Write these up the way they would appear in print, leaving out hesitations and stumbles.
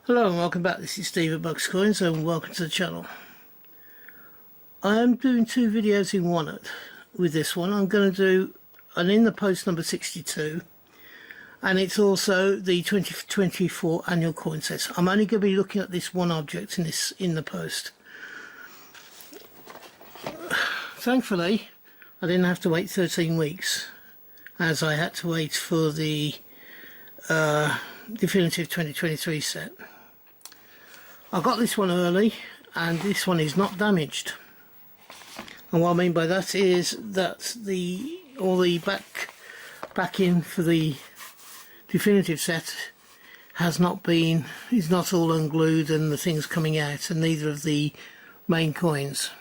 Hello and welcome back. This is Steve at Bucks Coins and welcome to the channel. I am doing two videos in one with this one. I'm going to do an in the post number 62, and it's also the 2024 annual coin set. I'm only going to be looking at this one object in this in the post. Thankfully I didn't have to wait 13 weeks as I had to wait for the definitive 2023 set. I got this one early and this one is not damaged, and what I mean by that is that all the backing for the definitive set is not all unglued and the thing's coming out, and neither of the main coins.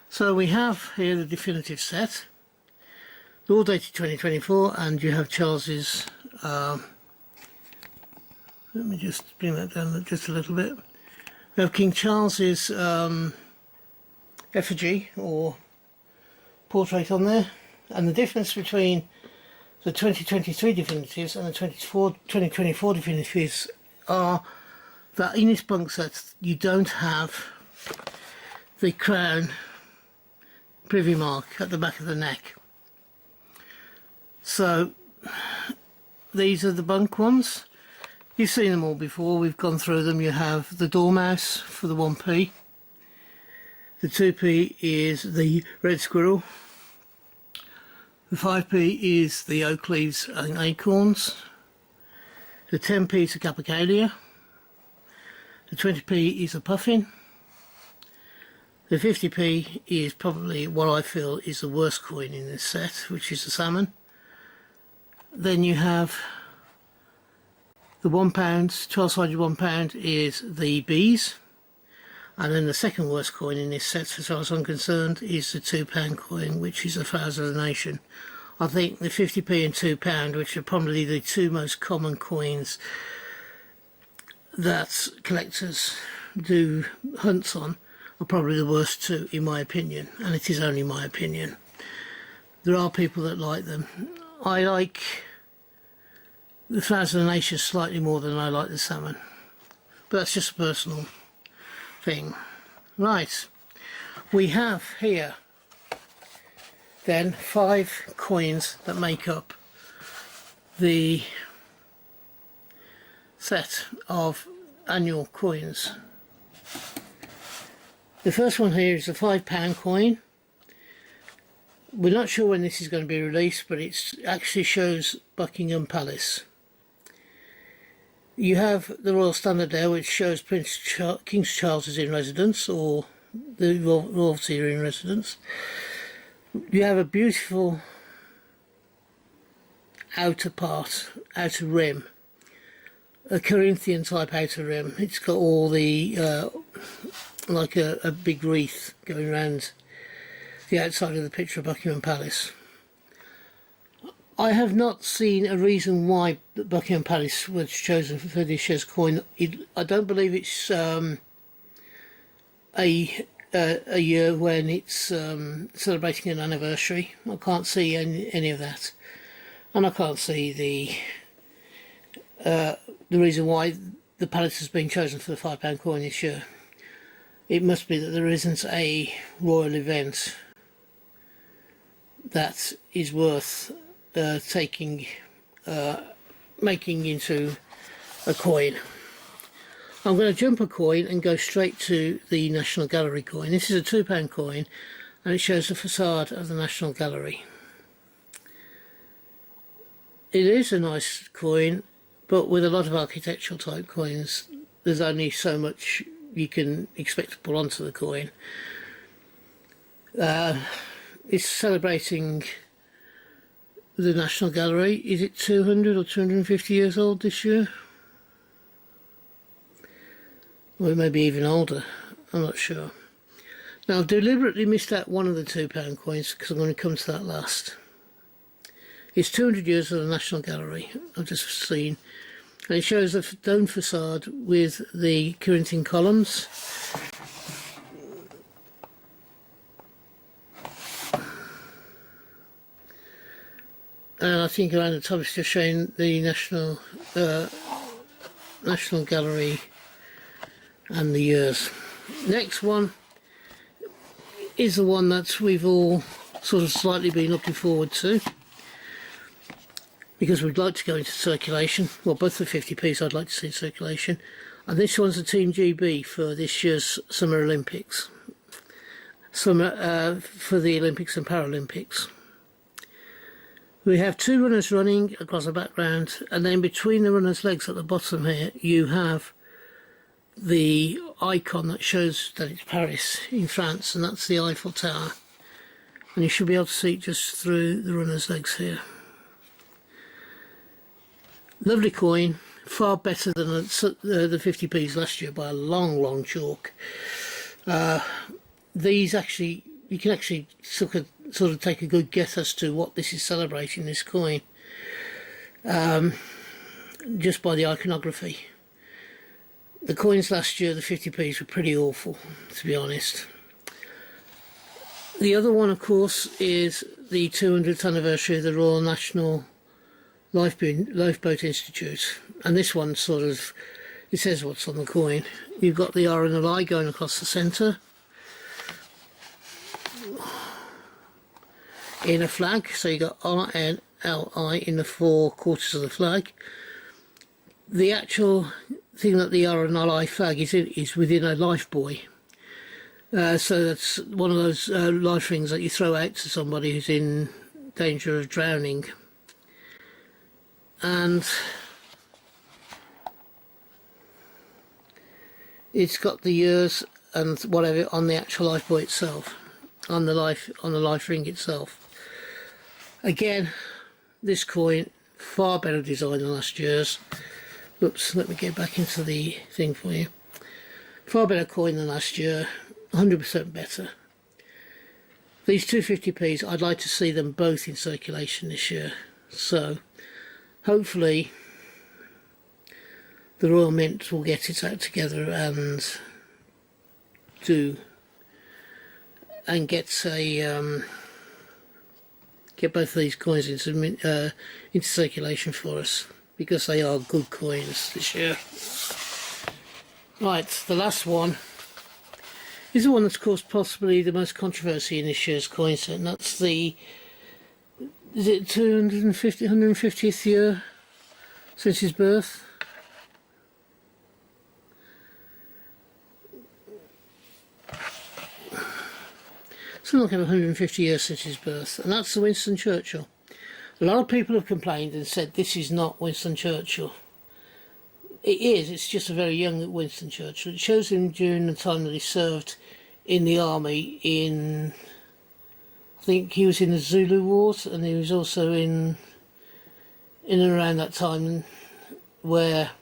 So we have here the definitive set, all dated 2024, and you have Charles's let me just bring that down just a little bit. We have King Charles's effigy or portrait on there, and the difference between the 2023 definitives and the 2024 definitives are that in this bunk set you don't have the crown privy mark at the back of the neck. So these are the bunk ones. You've seen them all before, we've gone through them. You have the Dormouse for the 1p, the 2p is the Red Squirrel, the 5p is the Oak Leaves and Acorns, the 10p is a Capercaillia, the 20p is a Puffin, the 50p is probably what I feel is the worst coin in this set, which is the Salmon. Then you have the £1, 12-sided £1 is the Bees, and then the second worst coin in this set, as far as I'm concerned, is the £2 coin, which is the Flowers of the Nation. I think the 50p and £2, which are probably the two most common coins that collectors do hunts on, are probably the worst two in my opinion, and it is only my opinion. There are people that like them. I like the Flowers of the Nation slightly more than I like the Salmon, but that's just a personal thing. Right, we have here then 5 coins that make up the set of annual coins. The first one here is the £5 coin. We're not sure when this is going to be released, but it actually shows Buckingham Palace. You have the Royal Standard there, which shows King Charles is in residence, or the royalty are in residence. You have a beautiful outer rim, a Corinthian type outer rim. It's got all the like a big wreath going around the outside of the picture of Buckingham Palace. I have not seen a reason why Buckingham Palace was chosen for this year's coin. I don't believe it's a year when it's celebrating an anniversary. I can't see any of that, and I can't see the reason why the palace has been chosen for the £5 coin this year. It must be that there isn't a royal event that is worth making into a coin. I'm going to jump a coin and go straight to the National Gallery coin. This is a £2 coin, and it shows the facade of the National Gallery. It is a nice coin, but with a lot of architectural type coins, there's only so much you can expect to pull onto the coin. It's celebrating the National Gallery. Is it 200 or 250 years old this year? Or it may be even older, I'm not sure. Now I've deliberately missed out one of the £2 coins because I'm going to come to that last. It's 200 years of the National Gallery, I've just seen, and it shows the dome facade with the Corinthian columns. And I think around the top it's just showing the national National Gallery and the years. Next one is the one that we've all sort of slightly been looking forward to, because we'd like to go into circulation. Well, both the 50p's I'd like to see in circulation, and this one's the Team GB for this year's Summer Olympics, for the Olympics and Paralympics. We have two runners running across the background, and then between the runner's legs at the bottom here you have the icon that shows that it's Paris in France, and that's the Eiffel Tower, and you should be able to see it just through the runner's legs here. Lovely coin, far better than the 50p's last year by a long chalk. These actually, you can actually sort of take a good guess as to what this is celebrating, this coin, just by the iconography. The coins last year, the 50p's, were pretty awful, to be honest. The other one, of course, is the 200th anniversary of the Royal National Lifeboat Institute, and this one sort of, it says what's on the coin. You've got the R and the I going across the centre in a flag, so you got R N L I in the 4 quarters of the flag. The actual thing that the R and L I flag is in is within a life buoy, so that's one of those life rings that you throw out to somebody who's in danger of drowning. And it's got the years and whatever on the actual life buoy itself, on the life ring itself. Again, this coin, far better design than last year's. Oops, let me get back into the thing for you. Far better coin than last year, 100% better. These 250p's, I'd like to see them both in circulation this year, so hopefully the Royal Mint will get its act together and get both of these coins into circulation for us, because they are good coins this year. Right, the last one is the one that's caused possibly the most controversy in this year's coin set, and that's the, is it 150th year since his birth? Something like 150 years since his birth, and that's the Winston Churchill. A lot of people have complained and said this is not Winston Churchill. It is, it's just a very young Winston Churchill. It shows him during the time that he served in the army in, I think he was in the Zulu Wars, and he was also in and around that time where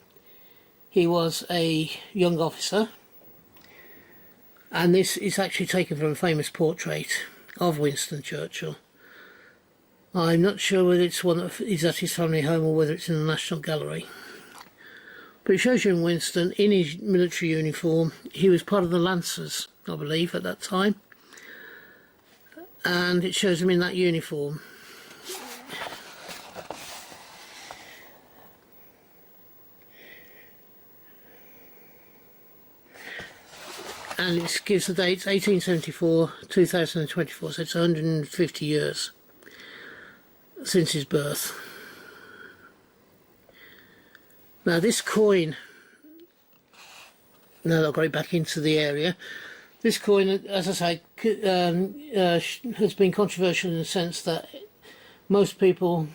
he was a young officer. And this is actually taken from a famous portrait of Winston Churchill. I'm not sure whether it's one that is at his family home or whether it's in the National Gallery. But it shows you Winston in his military uniform. He was part of the Lancers, I believe, at that time. And it shows him in that uniform. And it gives the dates 1874, 2024, so it's 150 years since his birth. Now this coin, now that I've got it back into the area, this coin, as I say, has been controversial in the sense that most people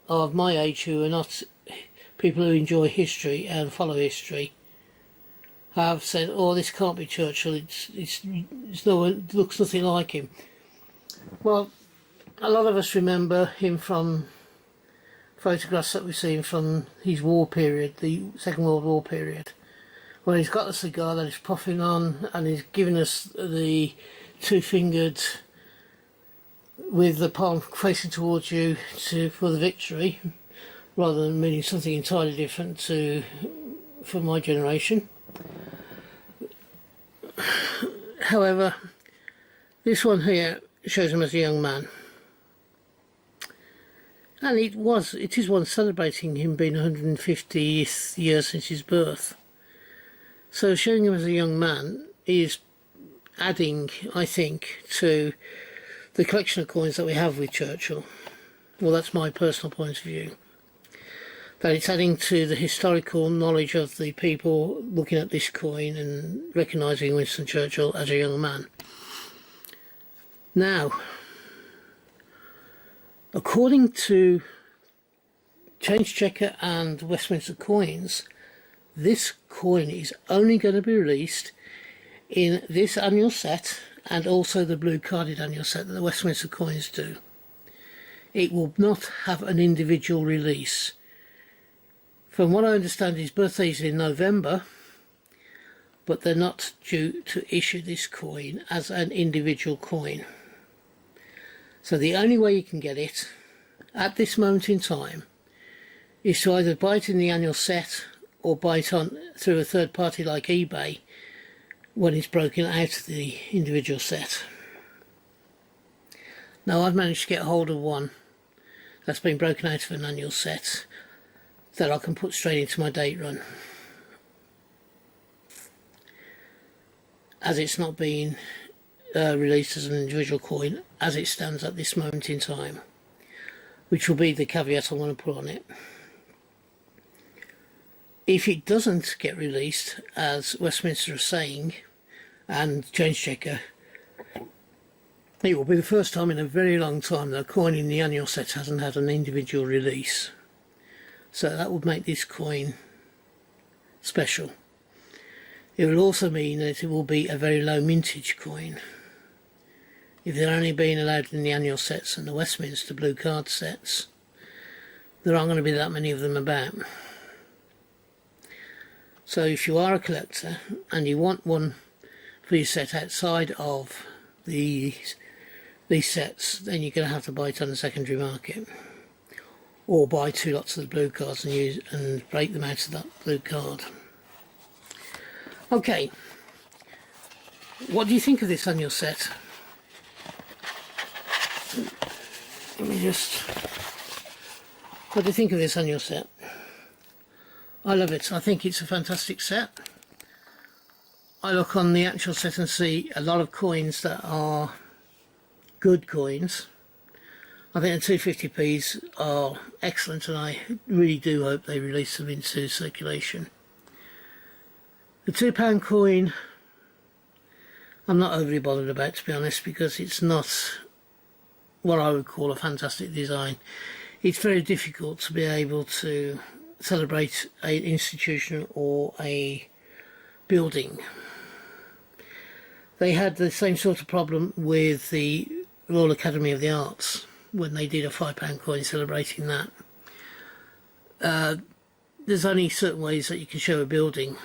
of my age who are not people who enjoy history and follow history have said, oh, this can't be Churchill, it looks nothing like him. Well, a lot of us remember him from photographs that we've seen from his war period, the Second World War period, when he's got the cigar that he's puffing on and he's giving us the two-fingered with the palm facing towards you for the victory, rather than meaning something entirely different for my generation. However, this one here shows him as a young man. And it is one celebrating him being 150th year since his birth. So showing him as a young man is adding, I think, to the collection of coins that we have with Churchill. Well, that's my personal point of view. That it's adding to the historical knowledge of the people looking at this coin and recognising Winston Churchill as a young man. Now, according to Change Checker and Westminster Coins, this coin is only going to be released in this annual set and also the blue carded annual set that the Westminster Coins do. It will not have an individual release. From what I understand, his birthday is in November, but they're not due to issue this coin as an individual coin. So the only way you can get it at this moment in time is to either buy it in the annual set or buy it on through a third party like eBay when it's broken out of the individual set. Now, I've managed to get hold of one that's been broken out of an annual set that I can put straight into my date run, as it's not been released as an individual coin as it stands at this moment in time, which will be the caveat I want to put on it. If it doesn't get released, as Westminster are saying, and Change Checker, it will be the first time in a very long time that a coin in the annual set hasn't had an individual release. So that would make this coin special. It will also mean that it will be a very low mintage coin. If they're only being allowed in the annual sets and the Westminster blue card sets, there aren't going to be that many of them about. So if you are a collector and you want one for your set outside of these sets, then you're going to have to buy it on the secondary market, or buy 2 lots of the blue cards and break them out of that blue card. Okay, what do you think of this annual set? What do you think of this annual set? I love it. I think it's a fantastic set. I look on the actual set and see a lot of coins that are good coins. I think the 250p's are excellent, and I really do hope they release them into circulation. The £2 coin I'm not overly bothered about, to be honest, because it's not what I would call a fantastic design. It's very difficult to be able to celebrate an institution or a building. They had the same sort of problem with the Royal Academy of the Arts when they did a £5 coin celebrating that. There's only certain ways that you can show a building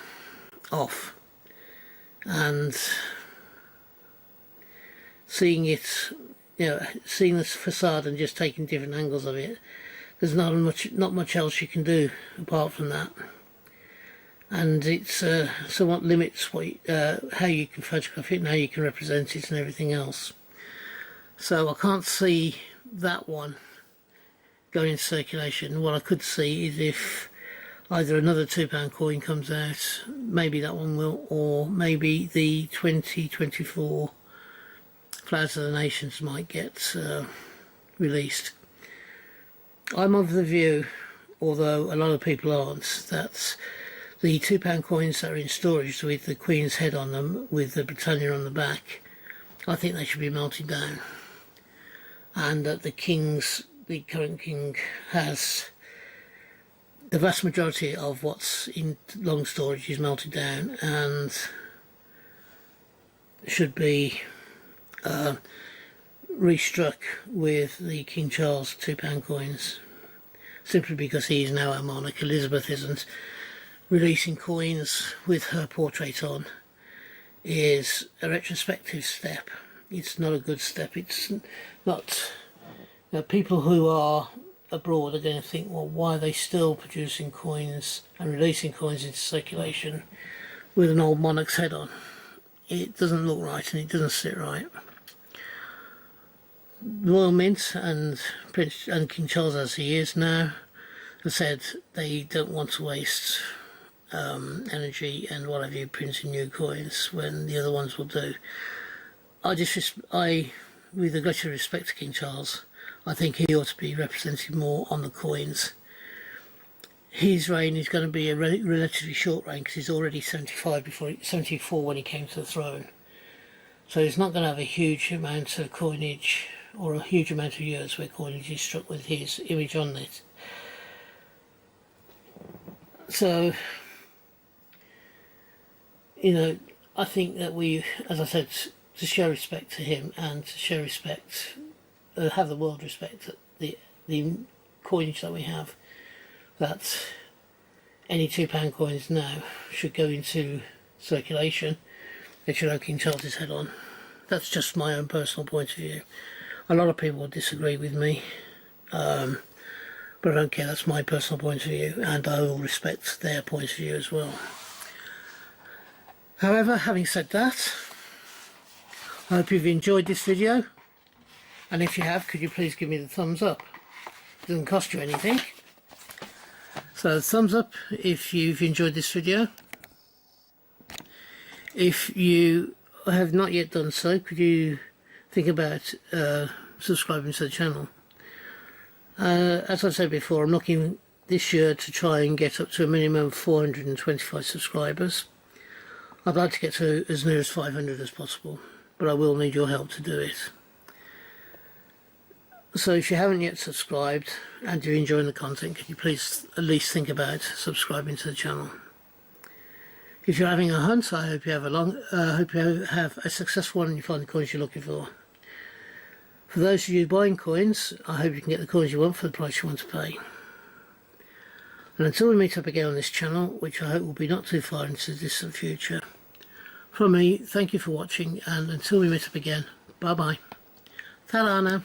off, and seeing it, seeing this facade and just taking different angles of it, there's not much else you can do apart from that, and it's somewhat limits how you can photograph it and how you can represent it and everything else. So I can't see that one going into circulation. What I could see is if either another £2 coin comes out, maybe that one will, or maybe the 2024 Flags of the Nations might get released. I'm of the view, although a lot of people aren't, that the £2 coins that are in storage with the Queen's head on them, with the Britannia on the back, I think they should be melted down, and that the current king has the vast majority of what's in long storage is melted down and should be restruck with the King Charles £2 coins, simply because he is now our monarch. Elizabeth isn't. Releasing coins with her portrait on is a retrospective step. It's not a good step. It's not. People who are abroad are going to think, well, why are they still producing coins and releasing coins into circulation with an old monarch's head on? It doesn't look right and it doesn't sit right. Royal Mint and Prince and King Charles, as he is now, have said they don't want to waste energy and what have you printing new coins when the other ones will do. With a greater respect to King Charles, I think he ought to be represented more on the coins. His reign is going to be a relatively short reign because he's already 74 when he came to the throne. So he's not going to have a huge amount of coinage or a huge amount of years where coinage is struck with his image on it. So, I think that we, as I said, to show respect to him and to show respect, have the world respect the coinage that we have, that any £2 coins now should go into circulation. They should have King Charles's head on. That's just my own personal point of view. A lot of people will disagree with me, but I don't care. That's my personal point of view, and I will respect their point of view as well. However, having said that, I hope you've enjoyed this video, and if you have, could you please give me the thumbs up? It doesn't cost you anything. So thumbs up if you've enjoyed this video. If you have not yet done so, could you think about subscribing to the channel? As I said before, I'm looking this year to try and get up to a minimum of 425 subscribers. I'd like to get to as near as 500 as possible, but I will need your help to do it. So if you haven't yet subscribed and you're enjoying the content, could you please at least think about subscribing to the channel? If you're having a hunt, I hope you have a successful one and you find the coins you're looking for. For those of you buying coins, I hope you can get the coins you want for the price you want to pay. And until we meet up again on this channel, which I hope will be not too far into the distant future, from me, thank you for watching, and until we meet up again, bye bye. Ta-ra now.